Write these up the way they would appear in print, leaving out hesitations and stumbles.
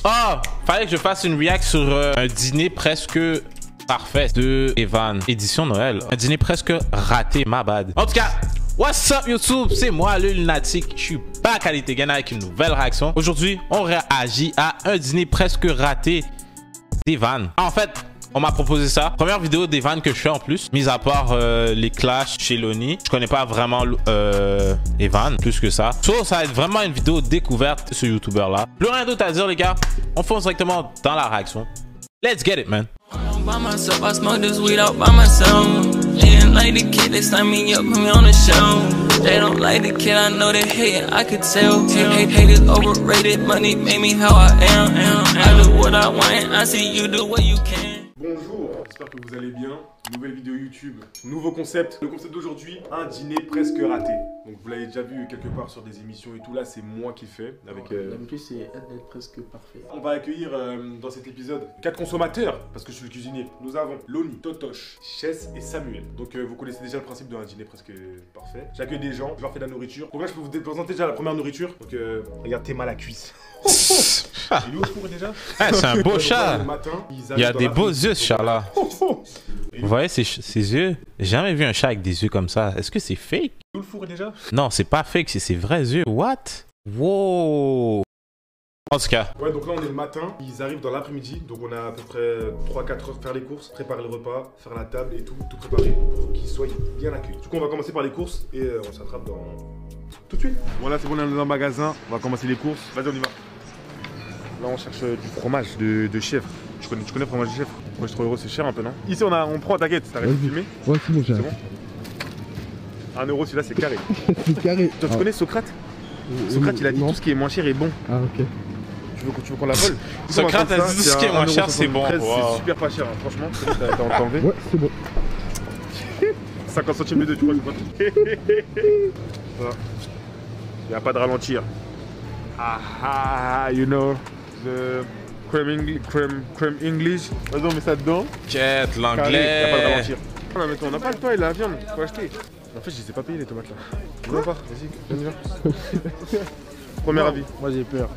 Oh, fallait que je fasse une react sur un dîner presque parfait de Evan. Édition Noël. Un dîner presque raté, my bad. En tout cas, what's up YouTube? C'est moi, le lunatique. Je suis back à l'Ité avec une nouvelle réaction. Aujourd'hui, on réagit à un dîner presque raté d'Evan. En fait, on m'a proposé ça. Première vidéo d'Evan que je fais en plus. Mis à part les clashs chez Lonnie. Je connais pas vraiment Evan plus que ça. So, ça va être vraiment une vidéo découverte de ce YouTuber là. Plus rien d'autre à dire les gars. On fonce directement dans la réaction. Let's get it man. By myself, I smoke this weed out by myself. They didn't like the kid, they signed me up, put me on the show. They don't like the kid, I know they hate it, I could tell. Hate is overrated, money made me how I am. I do what I want, I see you do what you can. Bonjour, j'espère que vous allez bien. Nouvelle vidéo YouTube, nouveau concept. Le concept d'aujourd'hui, un dîner presque raté. Donc vous l'avez déjà vu quelque part sur des émissions et tout. Là, c'est moi qui fais. Avec. D'habitude, c'est être presque parfait. On va accueillir dans cet épisode 4 consommateurs parce que je suis le cuisinier. Nous avons Lonnie, Totoche, Chess et Samuel. Donc vous connaissez déjà le principe d'un dîner presque parfait. J'accueille des gens, je leur fais de la nourriture. Donc là, je peux vous présenter déjà la première nourriture. Donc regarde tes mains à la cuisse. Il est où le four déjà? C'est un beau chat. Matin, Il y a des beaux yeux ce chat là. Vous voyez ses yeux? J'ai jamais vu un chat avec des yeux comme ça. Est-ce que c'est fake? Où le four déjà? Non, c'est pas fake, c'est ses vrais yeux. What? Wow. En tout cas. Ouais, donc là on est le matin, ils arrivent dans l'après-midi, donc on a à peu près 3-4 heures pour faire les courses, préparer le repas, faire la table et tout préparer pour qu'ils soient bien accueillis. Du coup on va commencer par les courses et on s'attrape dans... tout de suite. Voilà, c'est bon, on est dans le magasin, on va commencer les courses. Vas-y, on y va. Là on cherche du fromage de chèvre. Tu connais le fromage de chèvre? Ouais, 3 €, c'est cher un peu, non? Ici on prend, t'inquiète, t'arrêtes de filmer? Ouais, c'est bon, c'est bon. 1 € celui-là, c'est carré. C'est carré. Toi, tu connais Socrate? Socrate, il a dit tout ce qui est moins cher est bon. Ah, ok. Tu veux qu'on la vole? Socrate a dit tout ce qui est moins cher, c'est bon. C'est super pas cher, hein. Franchement. T'as enlevé? Ouais, c'est bon. 50 centimes les deux, tu crois, c'est pas. Voilà. Il n'y a pas de ralentir. Ah, you know, the crème English. Vas-y, on met ça dedans. Quête, Il n'y a pas de l'anglais. ralentir. Non, mais toi, on n'a pas le toit et la viande, faut acheter. En fait, je les ai pas payés les tomates là. Viens pas, vas-y, viens. Premier avis. Moi, j'ai peur.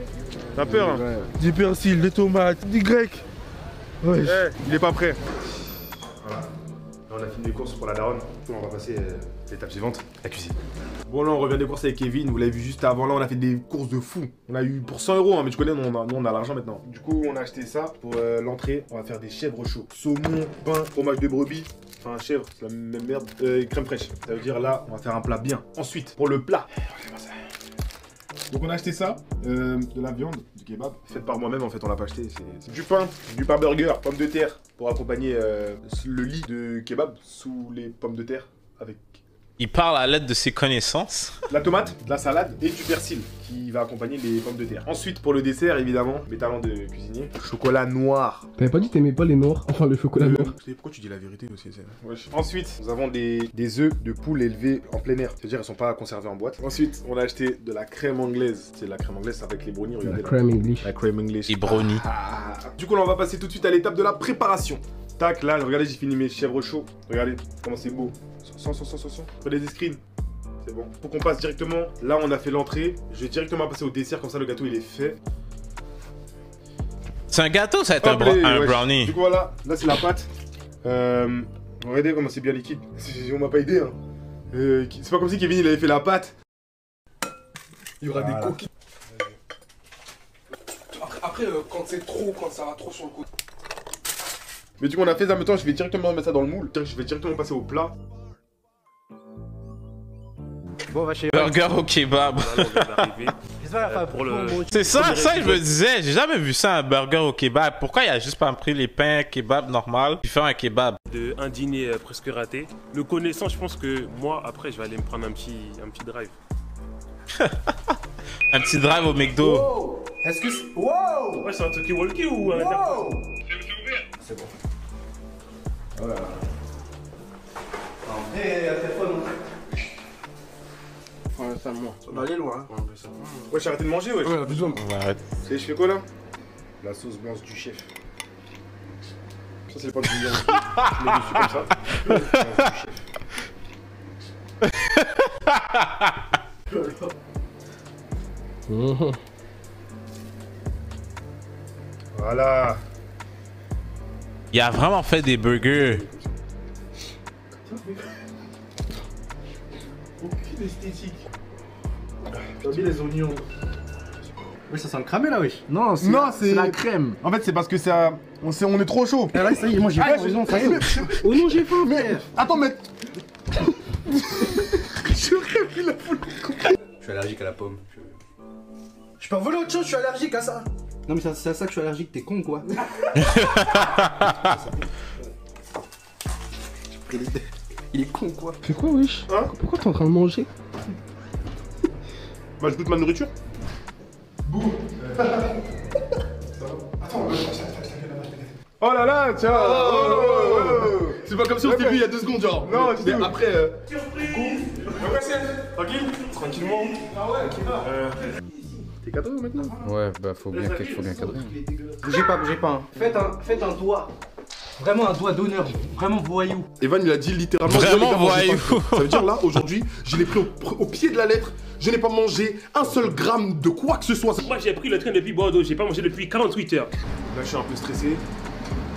T'as peur, hein? Ouais. Du persil, des tomates, du grec. Ouais. Hey, il est pas prêt. Voilà. Là, on a fini les courses pour la daronne. On va passer à l'étape suivante, la cuisine. Bon, là, on revient des courses avec Kevin. Vous l'avez vu juste avant. Là, on a fait des courses de fou. On a eu pour 100 €, hein, mais tu connais, nous, on a l'argent maintenant. Du coup, on a acheté ça pour l'entrée. On va faire des chèvres chauds. Saumon, pain, fromage de brebis. Enfin, chèvre, c'est la même merde. Crème fraîche. Ça veut dire là, on va faire un plat bien. Ensuite, pour le plat. Donc on a acheté ça, de la viande, du kebab, faite par moi-même en fait, on l'a pas acheté, c'est du pain burger, pommes de terre, pour accompagner le lit de kebab sous les pommes de terre avec Il parle à l'aide de ses connaissances. de la tomate, de la salade et du persil qui va accompagner les pommes de terre. Ensuite pour le dessert évidemment, mes talents de cuisinier, chocolat noir. T'avais pas dit que t'aimais pas les noirs? Enfin, le chocolat noir. Pourquoi tu dis la vérité aussi? Wesh. Ensuite, nous avons des œufs de poule élevés en plein air. C'est-à-dire ils sont pas conservés en boîte. Ensuite, on a acheté de la crème anglaise. C'est la crème anglaise avec les brownies, regardez La là. crème English. La crème English. Et brownie. Du coup, là, on va passer tout de suite à l'étape de la préparation. Tac, là, regardez, j'ai fini mes chèvres chauds. Regardez comment c'est beau. Sans. Prenez des screens. C'est bon. Pour qu'on passe directement, là, on a fait l'entrée. Je vais directement passer au dessert, comme ça, le gâteau, il est fait. C'est un gâteau, ça va être un Ouais. brownie. Du coup, voilà, là, c'est la pâte. Regardez comment c'est bien liquide. On m'a pas aidé, hein. C'est pas comme si Kevin, il avait fait la pâte. Il y aura des coquilles. Après, quand c'est trop, quand ça va trop sur le côté. Mais du coup, on a fait ça maintenant, je vais directement mettre ça dans le moule. Je vais directement passer au plat. Bon, va chez Burger au kebab. C'est ça que je me disais. J'ai jamais vu ça, un burger au kebab. Pourquoi il a juste pas pris les pains kebab normal puis faire un kebab? De un dîner presque raté. Le connaissant, je pense que moi, après, je vais aller me prendre un petit drive. Un petit drive au McDo. Wow. Est-ce que c'est... Wow. Ouais, c'est un talkie-walkie ou un Wow. C'est bon. Voilà. Hé, un téléphone. Ouais, ça, moi. On va aller loin. Ouais, j'ai arrêté de manger, ouais. Ouais, besoin. On va arrêter. Vous savez, je fais quoi là? La sauce blanche du chef. Ça, c'est le pain de bouillon. Je mets dessus comme ça. La sauce du chef. Voilà. Il a vraiment fait des burgers. Aucune esthétique. T'as mis les oignons. Oui, ça sent le cramé là, wesh. Non, c'est la crème. En fait, c'est parce que ça. On est trop chaud. Ah là, ça y est, moi j'ai faim. Oh non, ça y est. Oh non, j'ai faim, frère. Attends, mais. Je suis allergique à la pomme. Je peux voler autre chose, je suis allergique à ça. Non, mais c'est à ça que je suis allergique, t'es con quoi. Il est con quoi. Fais quoi, wesh? Hein? Pourquoi t'es en train de manger? Bah, je goûte ma nourriture. Bouh. Attends, oh là là, tiens. C'est pas comme si on s'était vu il y a 2 secondes, genre. Non, mais après. Tranquille. Tranquillement. Ah ouais, qui va. T'es cadré maintenant? Ouais, bah faut bien cadrer. Bougez pas. Faites un doigt. Vraiment un doigt d'honneur. Vraiment voyou. Evan, il a dit littéralement. Vraiment voyou. Ça veut dire là, aujourd'hui, je l'ai pris au pied de la lettre. Je n'ai pas mangé un seul gramme de quoi que ce soit. Moi j'ai pris le train depuis Bordeaux, j'ai pas mangé depuis 48 heures. Là, je suis un peu stressé.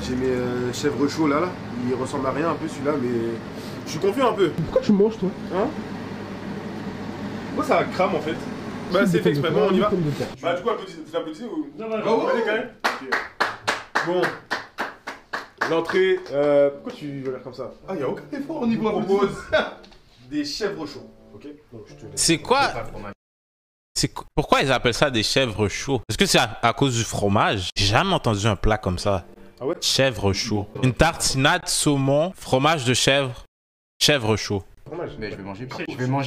J'ai mes chèvres chauds là. Il ressemble à rien un peu celui-là, mais je suis confus un peu. Pourquoi tu manges, toi? Hein? Moi, ça crame en fait. Bah, c'est fait exprès. Bon, on y va. Bah, du coup, vous applaudissez ou? Non, Allez, quand même. Bon. L'entrée. Pourquoi tu veux faire comme ça? Ah, il n'y a aucun effort au niveau. On propose des chèvres chauds. Ok? Donc, je te laisse. C'est quoi? Pourquoi ils appellent ça des chèvres chauds? Est-ce que c'est à cause du fromage? J'ai jamais entendu un plat comme ça. Ah ouais? Chèvre chaud. Une tartinade saumon, fromage de chèvre, chèvre chaud. Fromage. Mais je vais manger,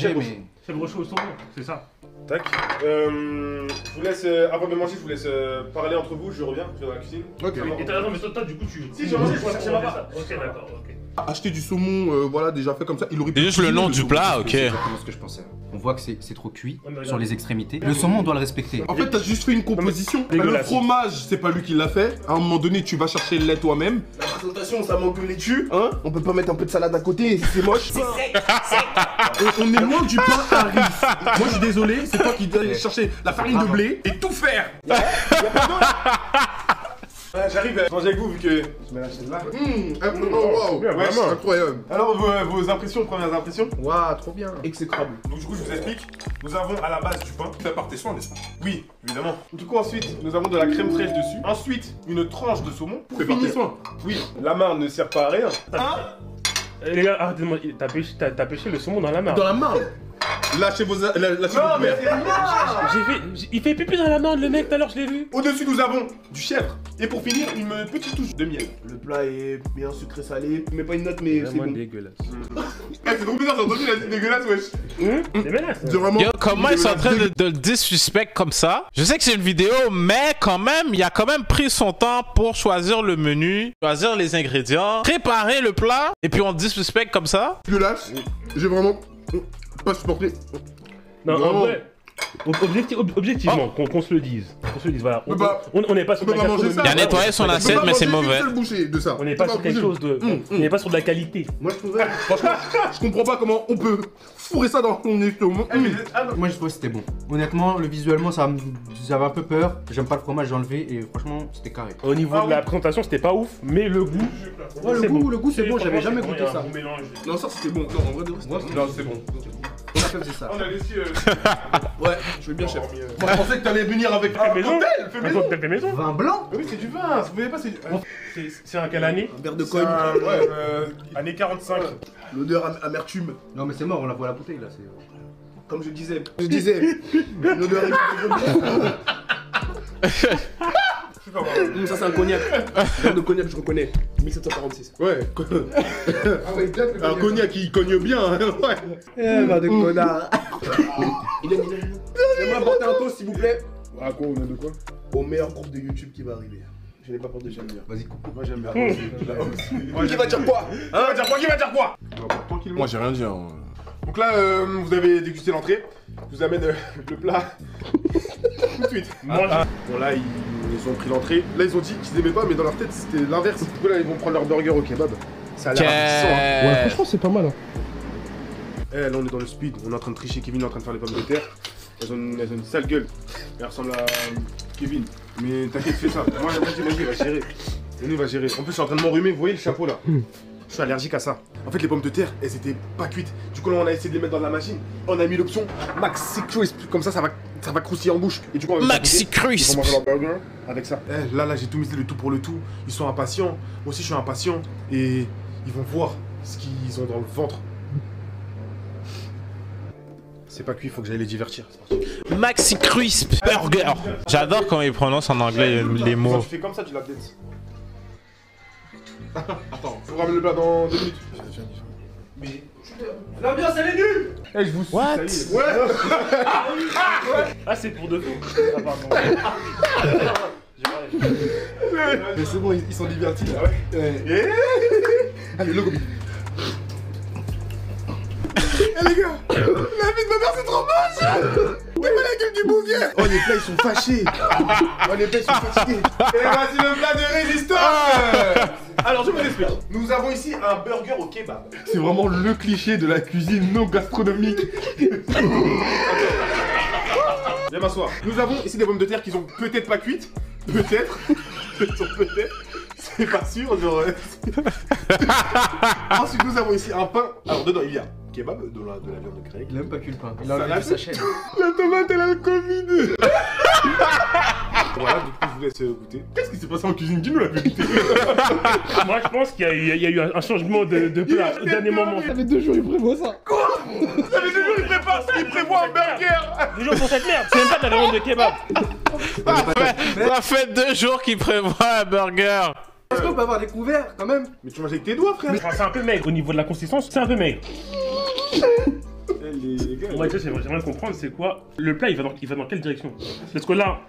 Chèvre mais. Chèvre chaud au saumon, c'est ça. Tac. Je vous laisse, avant de manger, je vous laisse parler entre vous. Je reviens dans la cuisine. Ok. Et t'as raison, mais toi du coup tu. Si, j'ai mangé, je vais chercher ma part. Ok, d'accord, ok. Acheter du saumon, voilà, déjà fait comme ça. Il aurait pu. C'est juste le nom du plat, ok. C'est exactement ce que je pensais. On voit que c'est trop cuit Ouais, mais sur regarde. les extrémités. Le saumon, on doit le respecter. En fait, t'as juste fait une composition. mais Le dégueulasse. fromage, c'est pas lui qui l'a fait. À un moment donné, tu vas chercher le lait toi-même. La présentation, ça manque de laitue. Hein? On peut pas mettre un peu de salade à côté, c'est moche. On est loin du pain à riz. Moi, je suis désolé, c'est toi qui dois aller chercher la farine de blé et tout faire. Ouais, j'arrive à manger avec vous vu que je mets la chaîne là. Wow, bien, ouais, vraiment. incroyable. Alors vos impressions, premières impressions? Waouh, trop bien. Exécrable. Donc du coup je vous explique, nous avons à la base du pain fait par tes soins, n'est-ce pas? Oui, évidemment. Du coup ensuite, nous avons de la crème fraîche dessus. Ensuite, une tranche de saumon. Pour finir, oui, la marne ne sert pas à rien. Les gars, arrêtez-moi, t'as pêché le saumon dans la marne. Dans la marne. Lâchez vos mères. Il fait pipi dans la marne, le mec, tout à l'heure je l'ai vu. Au-dessus, nous avons du chèvre. Et pour finir, une petite touche de miel. Le plat est bien sucré salé. Mais pas une note, mais c'est bon. Dégueulasse. C'est trop bizarre, j'ai entendu la dit dégueulasse, wesh. C'est menace. C'est vraiment. Yo, comment ils sont en train de le disrespect comme ça? Je sais que c'est une vidéo, mais quand même, il a quand même pris son temps pour choisir le menu, choisir les ingrédients, préparer le plat, et puis on disrespect comme ça. Dégueulasse. J'ai vraiment pas supporté. Non, Vraiment. en vrai, objectivement, qu'on se le dise. Qu'on se le dise, voilà. On n'est pas sur on peut de la pas manger gastronomie. ça. Il a nettoyé son assiette, mais c'est mauvais. De ça. On n'est pas sur quelque chose de. On n'est pas sur de la qualité. Moi je trouvais. Franchement, je comprends pas comment on peut fourrer ça dans ton estomac. Moi, je trouvais que c'était bon. Honnêtement, le visuellement, j'avais un peu peur. J'aime pas le fromage, j'ai enlevé et franchement, c'était carré. Au niveau de la présentation, c'était pas ouf, mais le goût. Ouais, le goût, c'est bon, j'avais jamais Franchement, goûté il y a un ça. bon mélange. Non, ça c'était bon. Non, en vrai de vrai, c'était bon. Non, c'est bon. On a fait ça. On a laissé. Ouais, je vais bien, chef. Moi je pensais que t'allais venir avec Fait maison. cocktail, fait maison. Fait maison. Vin blanc. Oui, c'est du vin, vous voyez pas, c'est. C'est un quelle année? Un verre de C'est cogne. ouais, année 45. L'odeur amertume. Non, mais c'est mort, on la voit à la bouteille là. Comme je disais, l'odeur Ça, c'est un cognac. Verre de cognac, je reconnais. 1746. Ouais. Un cognac qui cogne bien, hein, ouais. Eh, va de connard. J'aimerais apporter un toast, s'il vous plaît. À quoi, on a de quoi? Au meilleur groupe de YouTube qui va arriver. Je n'ai pas peur de jamais dire. Vas-y, coupe. Moi j'aime bien. Qui va dire quoi? Hein, qui va dire quoi? Tranquillement. Moi j'ai rien dit. Hein. Donc là, vous avez dégusté l'entrée. Je vous amène le plat tout de suite. Bon là, ils ont pris l'entrée. Là, ils ont dit qu'ils aimaient pas, mais dans leur tête, c'était l'inverse. Du coup là, ils vont prendre leur burger au kebab. Ça a l'air ravissant, hein. Ouais, franchement, c'est pas mal. Hein. Eh, là, on est dans le speed. On est en train de tricher. Kevin est en train de faire les pommes de terre. Elles ont une sale gueule. Elles ressemblent Kevin, mais t'inquiète, fais ça. Moi, vas-y, va gérer. Nous, va gérer. En plus, je suis en train de m'enrhumer, vous voyez le chapeau là? Je suis allergique à ça. En fait, les pommes de terre, elles étaient pas cuites. Du coup, là, on a essayé de les mettre dans la machine. On a mis l'option Maxi Crisp. Comme ça va croustiller en bouche. Et du coup, on va Maxi Crisp. ils vont manger leur burger avec ça. Là, j'ai tout misé le tout pour le tout. Ils sont impatients. Moi aussi, je suis impatient. Et ils vont voir ce qu'ils ont dans le ventre. C'est pas cuit, faut que j'aille les divertir. Maxi Crisp Burger. J'adore quand ils prononcent en anglais les mots. Tu fais comme ça, tu la dance. Attends, faut ramener le plat dans 2 minutes. Mais l'ambiance elle est nulle. Eh, je vous suis, What? ça y est. Ouais. Ah, c'est pour de faux. Ah, pardon. Mais c'est bon, ils sont divertis là. Allez, logo. Eh les gars, la vie de ma mère c'est trop moche. T'es pas la gueule du bouvier. Oh les plats ils sont fâchés. Oh les plats ils sont fatigués. Et voici le plat de résistance. Alors je vous explique. Nous avons ici un burger au kebab. C'est vraiment le cliché de la cuisine non gastronomique. Viens m'asseoir. Nous avons ici des pommes de terre qui sont peut-être pas cuites. Peut-être. Peut-être. C'est pas sûr, genre. Ensuite nous avons ici un pain. Alors dedans il y a kebab, de la viande grecque. Il a même pas cuit le pain. Il a enlevé sa chaîne. La tomate elle a le Covid. Voilà, du coup je vous laisse goûter. Qu'est-ce qui s'est passé en cuisine? Dis-nous la vérité. Moi, je pense qu'il y a eu un changement de plat au dernier moment. Ça fait 2 jours, il prévoit ça. Ça fait 2 jours il prépare ça, il prévoit un burger. 2 jours pour cette merde. C'est même pas de la viande de kebab. Ça fait 2 jours qu'ils prévoient un burger. Est-ce qu'on peut avoir des couverts quand même? Mais tu manges avec tes doigts frère. Enfin, c'est un peu maigre au niveau de la consistance, c'est un peu maigre. Les gars, Ouais, tu sais, j'aimerais comprendre c'est quoi. Le plat il va dans quelle direction? Parce que là,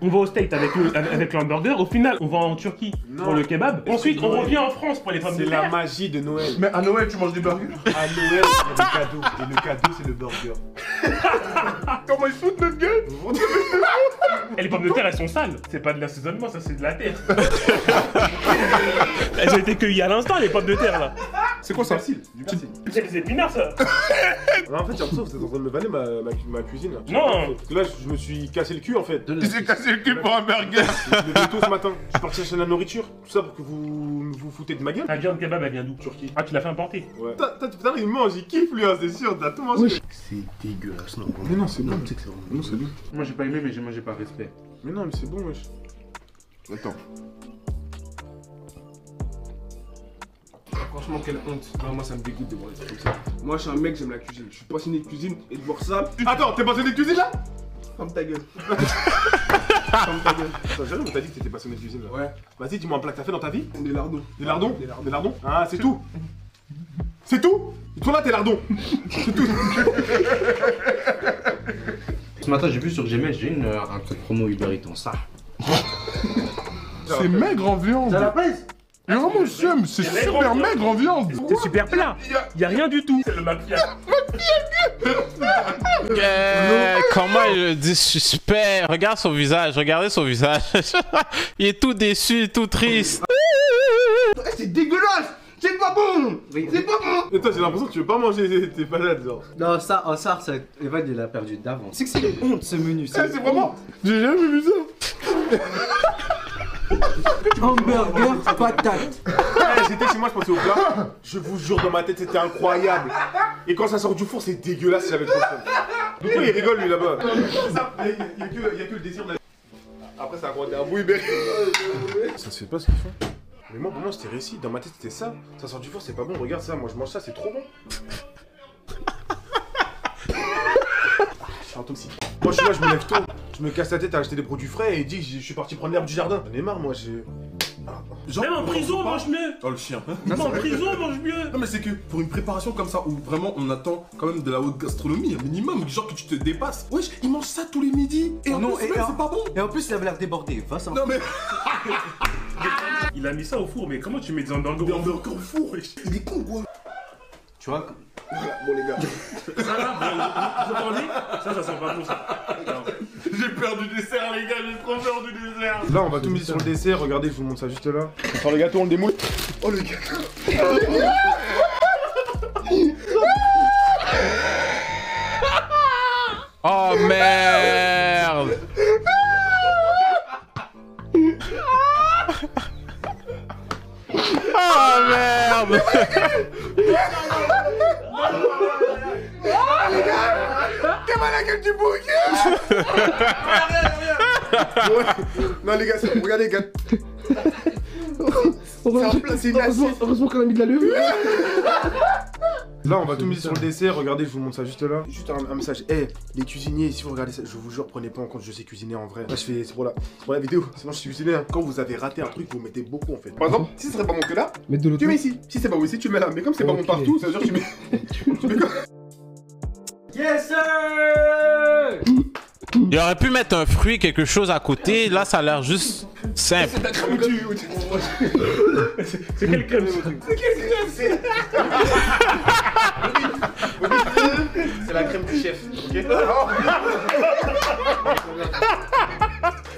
on va au States avec le hamburger, au final on va en Turquie pour le kebab, ensuite on revient en France pour les pommes de c'est terre. la magie de Noël. Mais à Noël, tu manges des burgers? À Noël, il y a des cadeaux. Et le cadeau, c'est le burger. Comment ils foutent notre gueule? Et les pommes de terre elles sont sales, c'est pas de l'assaisonnement, ça c'est de la terre. Elles ont été cueillies à l'instant les pommes de terre là. C'est quoi ça? Du persil. C'est des épinards ça. Non, en fait, j'ai l'impression que vous êtes en train de me vanner ma cuisine. Là. Non. Parce que là, je me suis cassé le cul en fait. Il s'est cassé le cul pour un burger. Je me levais tôt ce matin. Je suis parti acheter de la nourriture. Tout ça pour que vous vous foutez de ma gueule. La viande kebab elle vient d'où? Turquie. Ah tu l'as fait importer? Ouais. Putain, il mange, il kiffe lui, hein, c'est sûr. T'as tout mangé. C'est dégueulasse, non. Mais non, c'est bon. Non, c'est bon. Moi j'ai pas aimé, mais j'ai mangé par respect. Mais non, mais c'est bon, wesh. Attends. Franchement, quelle honte. Non, moi ça me dégoûte de voir des trucs comme ça. Moi je suis un mec, j'aime la cuisine. Je suis passionné de cuisine et de voir ça. Attends, t'es passionné de cuisine là? Ferme ta gueule. Ferme ta gueule. Attends, jamais on t'a dit que t'étais passionné de cuisine là. Ouais. Vas-y, dis-moi un plat que t'as fait dans ta vie. Des lardons. Des lardons? Des lardons. Ah, c'est tout. C'est tout? Toi là, tes lardons. C'est tout. Ce matin, j'ai vu sur Gmail, j'ai un code promo Uber Eats en ça. C'est maigre en viande. Ça la pèse? Mais vraiment, j'aime, c'est super maigre en viande. C'est super plat. Y a rien du tout. C'est le mafia. Comment il le dit super. Regarde son visage, regardez son visage. Il est tout déçu, tout triste. C'est dégueulasse. C'est pas bon. C'est pas bon. Et toi, j'ai l'impression que tu veux pas manger tes patates, genre. Non, ça, en ça, Evan il a perdu d'avance. C'est que c'est une honte ce menu. C'est vraiment. J'ai jamais vu ça. Hamburger, patate. J'étais chez moi, je pensais au plat. Je vous jure, dans ma tête, c'était incroyable. Et quand ça sort du four, c'est dégueulasse, j'avais trop faim. Du coup, il rigole, lui, là-bas. Il y a que le désir de la... Après, ça a grandi un bruit, mais... Ça se fait pas, ce qu'ils font. Mais moi, pour moi, c'était réussi. Dans ma tête, c'était ça. Ça sort du four, c'est pas bon. Regarde ça, moi, je mange ça, c'est trop bon. Je suis un toxique. Moi, je suis là, je me lève tôt. Je me casse la tête à acheter des produits frais et dis que je suis parti prendre l'herbe du jardin. J'en ai marre, moi, j'ai... Genre, Même en prison, on mange mieux. Oh le chien. Même en prison, on mange mieux. Non mais c'est que pour une préparation comme ça où vraiment on attend quand même de la haute gastronomie, un minimum, genre que tu te dépasses. Wesh, ils mangent ça tous les midis et en Non, plus et même, c'est pas bon. Et en plus, il avait l'air débordé. Va ça. Non mais Il a mis ça au four, mais comment tu mets des hamburgers mais on est encore fou, wesh. Il est con quoi. Tu vois, Bon, les gars. Ça là, vous entendez? Ça sent pas bon ça. J'ai peur du dessert les gars, j'ai trop peur du dessert. Là, on va tout miser sur le dessert. Regardez, je vous montre ça juste là. Sur le gâteau, on le démoule. Oh, le gâteau. Oh merde. Oh merde. T'es mal la gueule du bouc. Non les gars, regardez les gars. Heureusement qu'on a mis de la levure. Là on va tout miser sur le dessert, regardez je vous montre ça juste là. Juste un message, hey, les cuisiniers, si vous regardez ça, je vous jure prenez pas en compte je sais cuisiner en vrai. Là je fais, c'est pour la vidéo, sinon je suis cuisinier hein. Quand vous avez raté un truc vous mettez beaucoup en fait. Par exemple, si ce serait pas bon que là, tu mets ici. Si c'est pas bon ici, tu mets là, mais comme c'est pas bon partout, ça veut dire que tu mets... tu mets quoi? Yes sir. Il aurait pu mettre un fruit, quelque chose à côté, là ça a l'air juste simple. C'est de la crème C'est quelle crème? C'est la crème du chef, ok?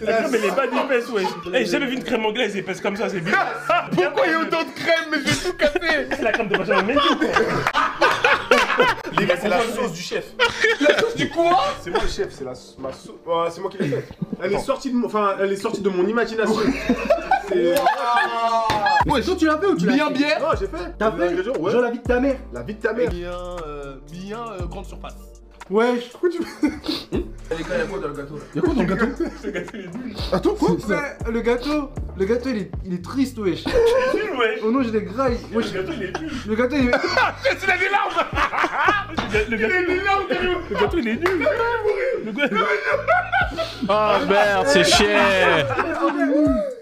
La crème elle est pas épaisse, ouais. Hey, j'ai jamais vu une crème anglaise épaisse comme ça, c'est bien. Pourquoi il y a autant de crème? Mais je vais tout casser. C'est la crème de Benjamin Mendy, quoi. Les gars, c'est la sauce du chef. La sauce du quoi? C'est moi le chef, c'est ma sauce. Oh, c'est moi qui l'ai faite. Elle est sortie de mon imagination. C'est... Ouais, toi tu l'as fait ou tu l'as fait? Bien. Non, j'ai fait. T'as fait? Ouais. Genre la vie de ta mère. La vie de ta mère. Bien grande surface. Ouais. Pourquoi tu... Les gars, y'a quoi dans le gâteau là? Y'a quoi dans le gâteau? Ce gâteau il est nul. Attends, quoi? Le gâteau il est triste, wesh. Il est nul, ouais. Oh non, j'ai des grailles. Le gâteau il est nul. Le gâteau il est... Il a des larmes. Le gâteau il est nul. Le gâteau... Oh merde, c'est cher.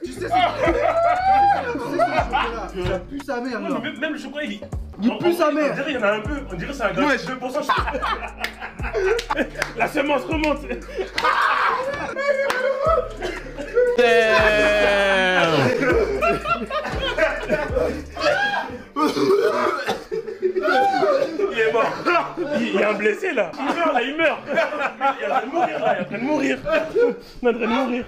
Tu sais, ça pue sa mère, Non, là. mais même le chocolat il pue sa mère. On dirait il y en a un peu. On dirait c'est un gâteau de 2%. La semence remonte. Il est mort. Il y a un blessé là. Il meurt. Il est en train de mourir là. Il est en train de mourir. Il est en train de mourir.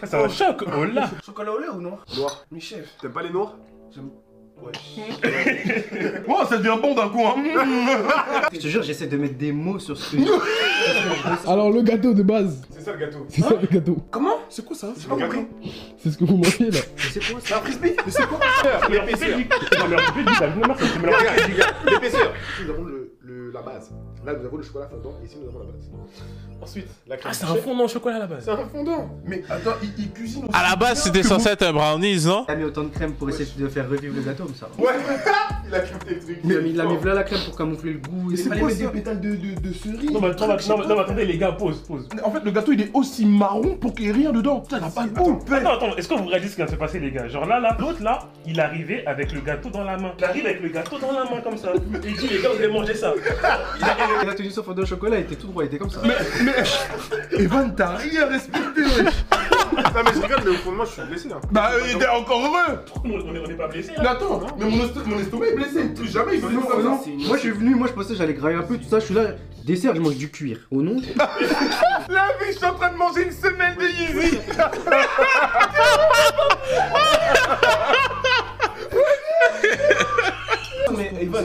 C'est un choc. Oh là. Chocolat au lait ou non? Noir. Mais chef, t'aimes pas les noirs? J'aime. Ouais. Oh, ça devient bon d'un coup, hein. Je te jure, j'essaie de mettre des mots sur ce que... Alors le gâteau de base, C'est ça le gâteau. c'est ça le gâteau. Comment? C'est quoi ça? C'est pas gâteau. C'est ce que vous mangez là. C'est quoi C'est un frisbee. Mais c'est quoi? L'épaisseur. Non mais en fait, ça me marque. C'est mélange. Regarde, l'épaisseur. Nous avons la base. Là, nous avons le chocolat fondant. Et ici, nous avons la base. Ensuite, la crème. Ah, c'est un fondant au chocolat à la base. C'est un fondant. Mais attends, il cuisine aussi. À la base, c'était censé être un brownies, non? Il a mis autant de crème pour essayer de faire revivre le gâteau, mais ça. Ouais. Il a craqué des trucs. Il a mis là la crème pour camoufler le goût. Mais c'est quoi des pétales de cerise? Non mais attendez les gars, pause. En fait, le gâteau il est aussi marron pour qu'il n'y ait rien dedans. Ça n'a pas de goût. Attends, est-ce que vous réalisez ce qui vient de se passer les gars? Genre là, l'autre là, il arrivait avec le gâteau dans la main. Il arrive avec le gâteau dans la main comme ça. Et il dit les gars, vous allez manger ça. Il a tenu son fondant au chocolat, il était tout droit, il était comme ça. Mais Evan, t'as rien respecté, wesh. Non, mais je regarde, mais au fond de moi, je suis blessé là. Bah, il est encore heureux. On n'est pas blessé Mais là. attends, mais mon estomac est blessé. Plus jamais il fait Non, ça. non, moi je suis venu, moi je pensais que j'allais grailler un peu, tout ça, je suis là, dessert, je mange du cuir. Oh non? La vie, je suis en train de manger une semelle de Yeezy. Mais Evan,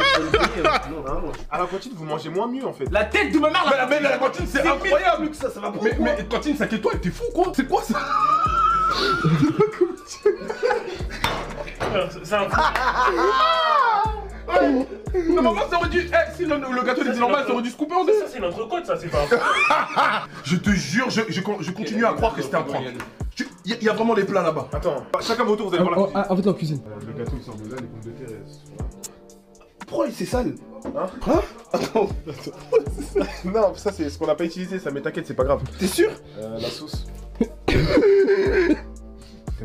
non, vraiment. À la cantine, vous mangez moins mieux en fait. La tête de ma mère, Mais la cantine, c'est incroyable. que ça va pas. Mais cantine, ça toi, t'es fou quoi? C'est quoi ça? C'est un Normalement, ça aurait dû. Eh, si le gâteau était normal, ça aurait dû se couper en deux. Ça c'est notre côte, ça c'est pas. Je te jure, je continue à croire que c'était un prank. Il y a vraiment les plats là-bas. Attends, chacun votre tour, vous allez voir la cuisine. En fait, en cuisine. Le gâteau il sort de là, les pommes de terre elles sont là. Pourquoi c'est sale? Hein? Attends. Non, ça c'est ce qu'on n'a pas utilisé, ça, mais t'inquiète, c'est pas grave. T'es sûr? La sauce. T'aimes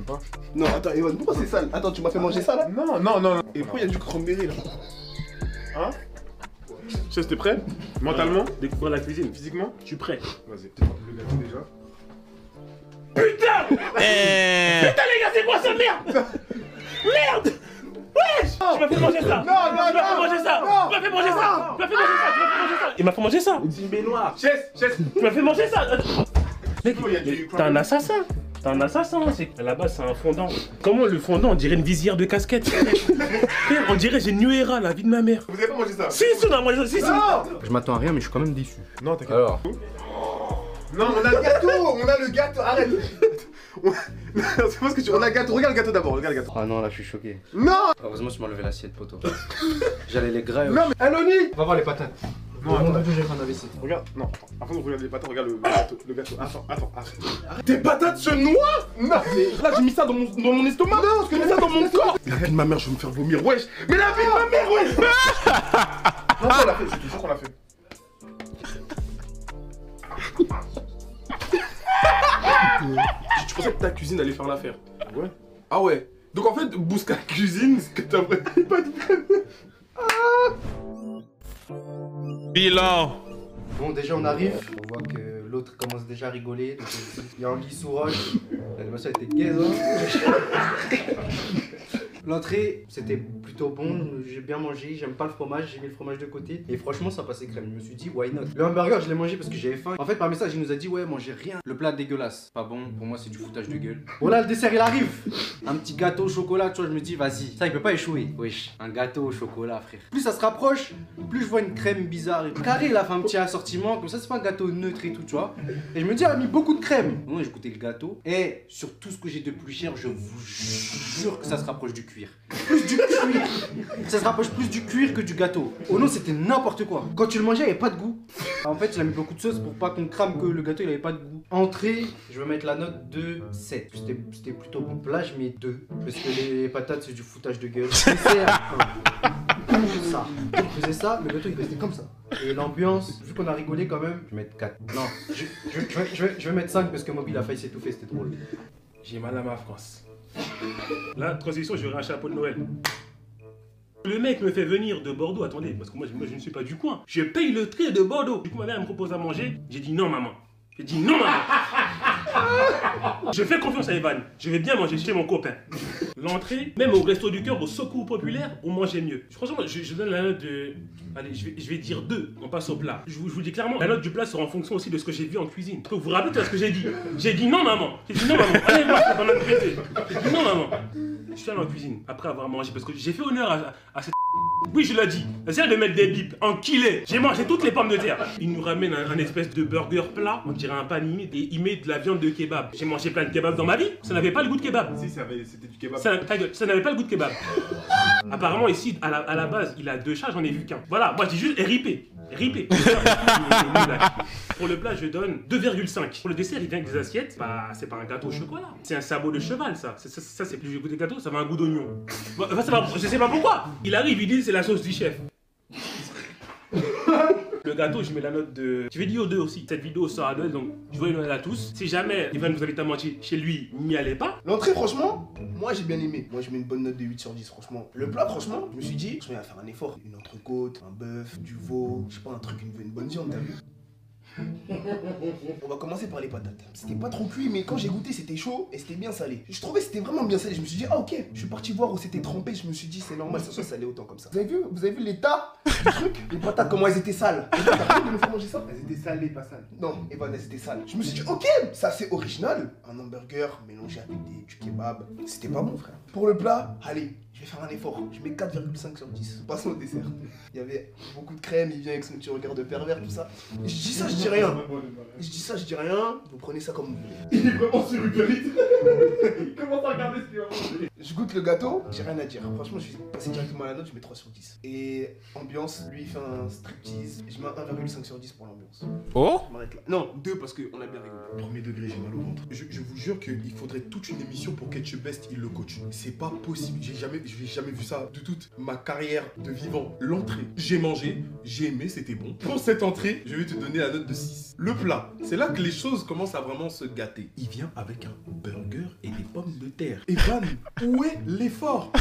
pas? Non, attends, Evan, pourquoi c'est sale? Attends, tu m'as fait manger ça là? Non. Et pourquoi il y a du cranberry là? Hein? Chef, t'es prêt? Mentalement? Découvrir la cuisine. Physiquement? Je suis prêt. Vas-y, le gâteau déjà. Putain! Eh. Putain les gars, c'est quoi ça, merde? Merde! Wesh! Tu m'as fait manger ça! Non, Tu m'as fait manger ça! Tu m'as fait manger ça! Tu m'as fait manger ça! Il m'a fait manger ça! C'est une baignoire. Chef! Tu m'as fait manger ça! Mec, Il y a du t'es un assassin! T'es un assassin! À la base, c'est un fondant. Comment le fondant? On dirait une visière de casquette. Frère, on dirait j'ai New Era, la vie de ma mère. Vous avez pas mangé ça? Si, on a mangé ça! Si! Non! Je m'attends à rien, mais je suis quand même déçu. Non, t'inquiète. Alors. Non, on a le gâteau, arrête. C'est parce que tu... On a le gâteau, regarde le gâteau d'abord, regarde le gâteau. Ah non, là je suis choqué. Non. Heureusement, tu m'as levé l'assiette, poto. J'allais les gras. Non, mais Eloni. Va voir les patates. Non, attends. attends. J'ai fait un AVC. Regarde, non, avant de regarder les patates, regarde le gâteau. Attends, arrête. Tes patates se noient. Non, mais là j'ai mis ça dans mon estomac. Non, parce que j'ai mis ça dans mon corps. La vie de ma mère, je vais me faire vomir, wesh. Mais la vie de ma mère, wesh. Non, on l'a fait, je te jure qu'on l'a fait. Tu pensais que ta cuisine allait faire l'affaire? Ouais. Ah ouais. Donc en fait, Bouska cuisine ce que t'as pas dit. Bilan. Bon, déjà on arrive. On voit que l'autre commence déjà à rigoler. Donc, il y a Anguille sous roche. L'animation était gaze, hein. L'entrée, c'était plutôt bon, j'ai bien mangé, j'aime pas le fromage, j'ai mis le fromage de côté et franchement ça passait crème, je me suis dit why not. Le hamburger je l'ai mangé parce que j'avais faim. En fait par message il nous a dit ouais mangez rien. Le plat dégueulasse, pas bon, pour moi c'est du foutage de gueule. Bon là le dessert il arrive. Un petit gâteau au chocolat, tu vois je me dis vas-y, ça il peut pas échouer. Wesh, un gâteau au chocolat frère. Plus ça se rapproche, plus je vois une crème bizarre et tout. Carré il a fait un petit assortiment, comme ça c'est pas un gâteau neutre et tout tu vois. Et je me dis elle a mis beaucoup de crème. Bon j'ai goûté le gâteau et sur tout ce que j'ai de plus cher je vous jure que ça se rapproche du cuir. Plus du cuir. Ça se rapproche plus du cuir que du gâteau. Oh non, c'était n'importe quoi. Quand tu le mangeais, il n'y avait pas de goût. En fait, il a mis beaucoup de sauce pour pas qu'on crame que le gâteau il avait pas de goût. Entrée, je vais mettre la note de 7. C'était plutôt bon. Plat, je mets 2. Parce que les patates, c'est du foutage de gueule. Ça. Il faisait ça, le gâteau il restait comme ça. Et l'ambiance, vu qu'on a rigolé quand même, je vais mettre 4. Non, je vais mettre 5 parce que Mobile a failli s'étouffer, c'était drôle. J'ai mal à ma France. Là, transition, j'aurai un chapeau de Noël. Le mec me fait venir de Bordeaux, attendez, parce que moi je ne suis pas du coin. Je paye le trait de Bordeaux. Du coup, ma mère me propose à manger. J'ai dit non, maman. J'ai dit non, maman. Je fais confiance à Evan. Je vais bien manger chez mon copain. L'entrée, même au resto du cœur, au secours populaire, on mangeait mieux. Franchement, je donne la note de... Allez, je vais dire 2. On passe au plat. Je vous dis clairement, la note du plat sera en fonction aussi de ce que j'ai vu en cuisine. Vous vous rappelez de ce que j'ai dit? J'ai dit non, maman. J'ai dit non, maman. Allez, moi, c'est pendant de péter. J'ai dit non, maman. Je suis allé en cuisine après avoir mangé parce que j'ai fait honneur à cette... Oui, je l'ai dit. Essayez de mettre des bips en kilé. J'ai mangé toutes les pommes de terre. Il nous ramène un espèce de burger plat, on dirait un panini, et il met de la viande de kebab. J'ai mangé plein de kebab dans ma vie. Ça n'avait pas le goût de kebab. Si, c'était du kebab. Ça n'avait pas le goût de kebab. Apparemment, ici, à la base, il a 2 chats, j'en ai vu qu'un. Voilà, moi je dis juste ripé. Ripé. Pour le plat, je donne 2,5. Pour le dessert, il vient avec des assiettes. Bah, c'est pas un gâteau au chocolat. C'est un sabot de cheval, ça. Ça c'est plus goût de gâteau, ça va un goût d'oignon. Je sais pas pourquoi. Il arrive, il dit c'est la sauce du chef. Le gâteau, je mets la note de... Je vais dire aux 2 aussi. Cette vidéo sort à 2, donc je vais donner à tous. Si jamais il va nous inviter à manger chez lui, n'y allez pas. L'entrée, franchement, moi j'ai bien aimé. Moi je mets une bonne note de 8 sur 10, franchement. Le plat, franchement, je me suis dit, je vais faire un effort. Une entrecôte, un bœuf, du veau, je sais pas, un truc, une bonne viande, t'as vu? On va commencer par les patates. C'était pas trop cuit, mais quand j'ai goûté, c'était chaud et c'était bien salé. Je trouvais que c'était vraiment bien salé. Je me suis dit, ah ok. Je suis parti voir où c'était trempé. Je me suis dit, c'est normal, ça soit salé autant comme ça. Vous avez vu l'état du truc? Les patates, comment elles étaient sales? T'as pris de me faire manger ça? Elles étaient salées, pas sales. Non, Evan, elles étaient sales. Je me suis dit, ok, ça c'est original. Un hamburger mélangé avec du kebab. C'était pas bon, frère. Pour le plat, allez. Je vais faire un effort, je mets 4,5 sur 10. Passons au dessert. Il y avait beaucoup de crème, il vient avec son petit regard de pervers, tout ça. Et je dis ça, je dis rien. Je dis ça, je dis rien. Vous prenez ça comme vous voulez. Il est vraiment sur Uber Eats. Il commence à regarder ce qu'il va manger. Je goûte le gâteau, j'ai rien à dire. Franchement, je vais passer directement à la note, je mets 3 sur 10. Et ambiance, lui il fait un striptease. Je mets 1,5 sur 10 pour l'ambiance. Oh? Je m'arrête là. Non, 2 parce qu'on a bien rigolé. Premier degré, j'ai mal au ventre. Je vous jure qu'il faudrait toute une émission pour Ketchup Best, il le coach. C'est pas possible, je n'ai jamais vu ça de toute ma carrière de vivant. L'entrée, j'ai mangé, j'ai aimé, c'était bon. Pour cette entrée, je vais te donner la note de 6. Le plat, c'est là que les choses commencent à vraiment se gâter. Il vient avec un burger et des pommes de terre. Evan, où est l'effort?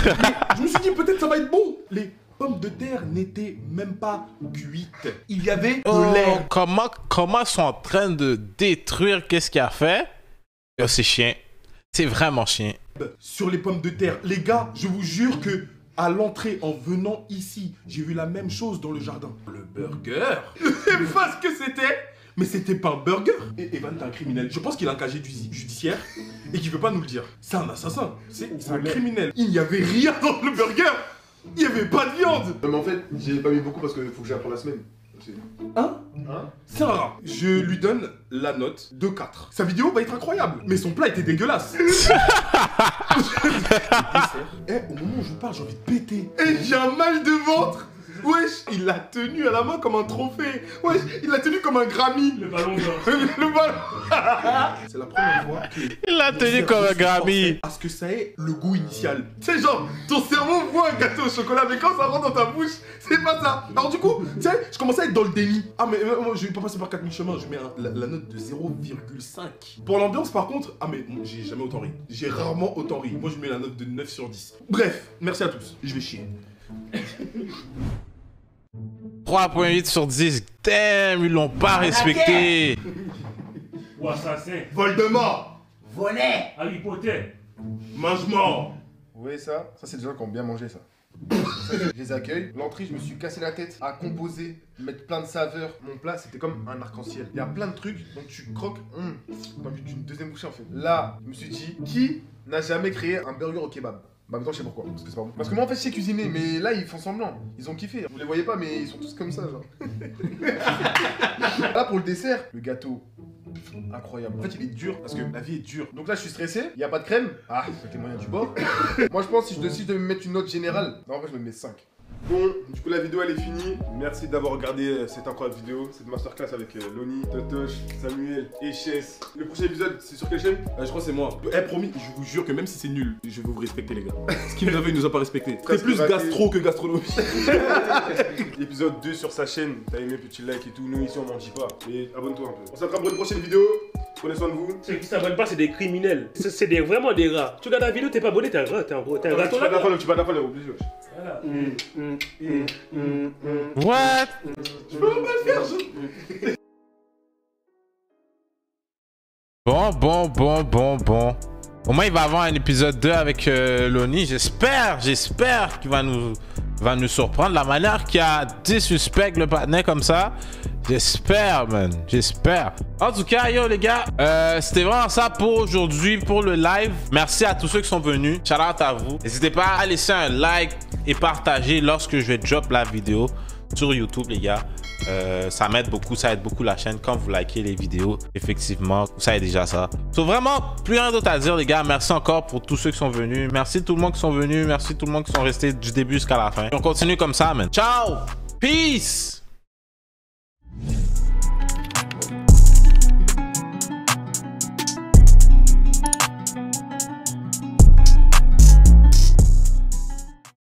Je me suis dit peut-être ça va être bon. Les pommes de terre n'étaient même pas cuites. Il y avait de l'air. Comment ils sont en train de détruire qu'est-ce qu'il a fait? Oh, c'est chien. C'est vraiment chien. Sur les pommes de terre, les gars, je vous jure que à l'entrée, en venant ici, j'ai vu la même chose dans le jardin. Le burger. Je sais pas ce que c'était, mais c'était pas un burger. Et Evan, t'es un criminel. Je pense qu'il a un casier judiciaire et qu'il veut pas nous le dire. C'est un assassin. C'est un criminel. Il n'y avait rien dans le burger. Il n'y avait pas de viande. Non mais en fait, j'ai pas mis beaucoup parce qu'il faut que j'apprenne la semaine. Hein? C'est un rat. Je lui donne la note de 4. Sa vidéo va être incroyable, mais son plat était dégueulasse. Au moment où je parle, j'ai envie de péter. Et j'ai un mal de ventre. Wesh, il l'a tenu à la main comme un trophée. Wesh, il l'a tenu comme un Grammy. Le ballon d'or. Le ballon. C'est la première fois que... Il l'a tenu comme un Grammy. À ce que ça ait le goût initial. C'est genre, ton cerveau voit un gâteau au chocolat, mais quand ça rentre dans ta bouche, c'est pas ça. Alors du coup, tu sais, je commençais à être dans le déni. Ah mais moi, je vais pas passer par 4000 chemins, je mets la note de 0,5. Pour l'ambiance par contre, ah mais j'ai jamais autant ri. J'ai rarement autant ri. Moi je mets la note de 9 sur 10. Bref, merci à tous. Je vais chier. 3.8 sur 10. Damn, ils l'ont pas respecté. Ou assassin. Voldemort. Volet. Harry Potter. Mange-mort. Vous voyez ça? Ça, c'est des gens qui ont bien mangé ça. Je les accueille. L'entrée, je me suis cassé la tête à composer, mettre plein de saveurs. Mon plat, c'était comme un arc-en-ciel. Il y a plein de trucs, donc tu croques. T'as envie d'une deuxième bouchée en fait. Là, je me suis dit, qui n'a jamais créé un burger au kebab? Bah maintenant je sais pourquoi, parce que c'est pas bon. Parce que moi en fait je sais cuisiner, mais là ils font semblant. Ils ont kiffé, vous les voyez pas mais ils sont tous comme ça genre. Là pour le dessert, le gâteau, incroyable. En fait il est dur, parce que la vie est dure. Donc là je suis stressé, il y a pas de crème. Ah, c'était moyen du bord. Moi je pense si je devais me mettre une note générale, non en fait je me mets 5. Bon, du coup la vidéo elle est finie. Merci d'avoir regardé cette incroyable vidéo, cette masterclass avec Loni, Totoche, Samuel et Chess. Le prochain épisode, c'est sur quelle chaîne? Je crois que c'est moi. Promis, je vous jure que même si c'est nul, je vais vous respecter les gars. Ce qu'il nous avait, il nous a pas respecté. C'est plus gastro que gastronomie. Épisode 2 sur sa chaîne. T'as aimé, petit like et tout. Nous ici on m'en dit pas. Et abonne-toi un peu. On s'attrape pour une prochaine vidéo. Prenez soin de vous. Ceux qui s'abonnent pas, c'est des criminels. C'est vraiment des rats. Tu regardes la vidéo, t'es pas abonné, t'es un rat, t'es un rat. Tu vas d'affaire, tu vas d'affaire, obligé. Voilà. What? Je peux pas le faire, Bon. Au moins, il va avoir un épisode 2 avec Loni. J'espère qu'il va nous surprendre. La manière qu'il a désuspect le partenaire comme ça. J'espère, man. J'espère. En tout cas, yo, les gars, c'était vraiment ça pour aujourd'hui, pour le live. Merci à tous ceux qui sont venus. Shout out à vous. N'hésitez pas à laisser un like et partager lorsque je vais drop la vidéo sur YouTube, les gars. Ça m'aide beaucoup, ça aide beaucoup la chaîne quand vous likez les vidéos. Effectivement, ça aide déjà ça. Donc vraiment, plus rien d'autre à dire, les gars. Merci encore pour tous ceux qui sont venus. Merci tout le monde qui sont venus. Merci tout le monde qui sont restés du début jusqu'à la fin. On continue comme ça, man. Ciao! Peace!